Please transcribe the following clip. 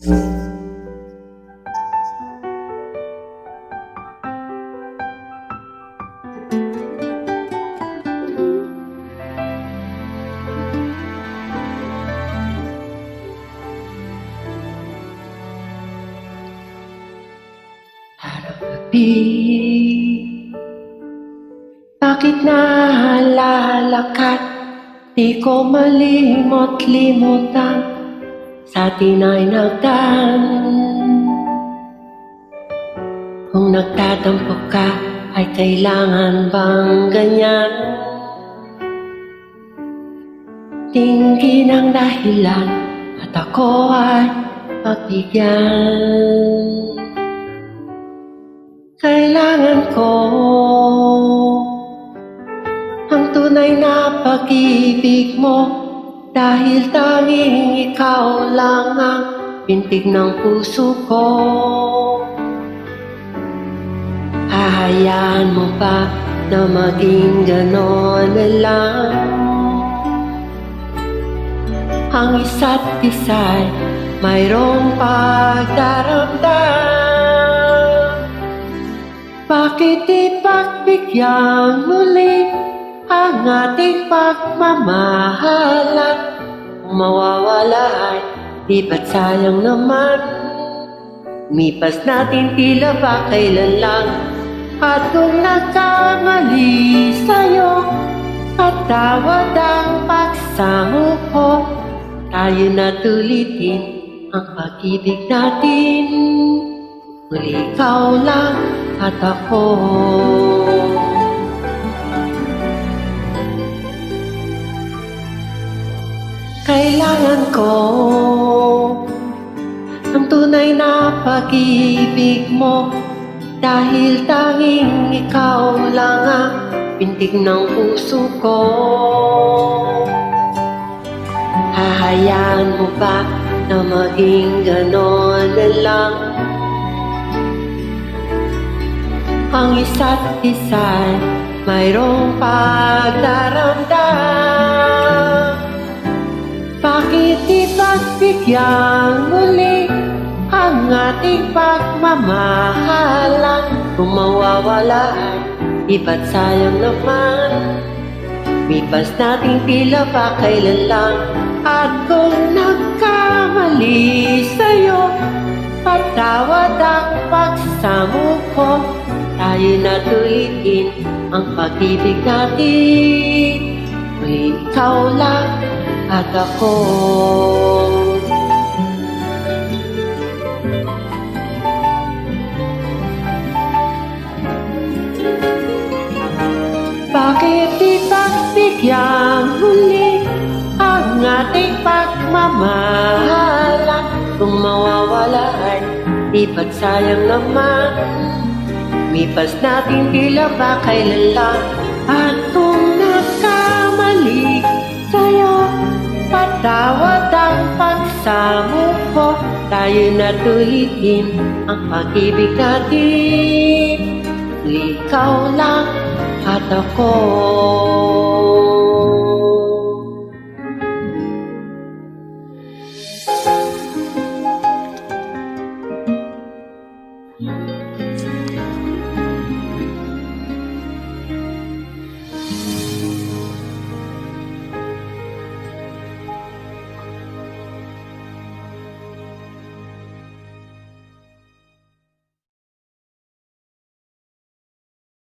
Gabi, bakit naalala ka't di ko malimot-limutan sa atin ay nagdaan. Kung nagtatampo ka ay kailangan bang ganyan? Tingin ang dahilan at ako ay pagbigyan. Kailangan ko ang tunay na pag-ibig mo, dahil tanging ikaw lang ang pintig ng puso ko. Hahayaan mo ba na maging ganon na lang? Ang isa't isa'y mayroong pagdaramdam. Bakit ipagbigyan muli ang ating pagmamahalan? Kung mawawala ay di ba't sayang naman? Mipas natin tila ba kailan lang? At kung nagkamali sa'yo, patawad ang pagsamo ko. Tayo na tulitin ang pag-ibig natin. Muli ikaw lang at ako. Kailangan ko ang tunay na pag-ibig mo, dahil tanging ikaw lang ang pintig ng puso ko. Hahayaan mo ba na maging ganon na lang? Ang isa't isa'y mayroong pagdaramdam. Bakit ipagbigyan muli ang ating pagmamahalan? Kung mawawala ay di ba't sayang naman? Mipas natin tila ba kailan lang? At kung nagkamali sa'yo, patawad ang pagsamo ko. Tayo na tulitin ang pag-ibig natin. Muli ikaw lang at ako. Bakit ipagbigyan muli ang ating pagmamahalan? Kung mawawala ay di ba't sayang naman? Mipas natin tila ba kailan lang? At kung nagkamali sa'yo, patawad ang pagsamo ko. Tayo na tulitin ang pag-ibig natin. Ikaw lang at ako.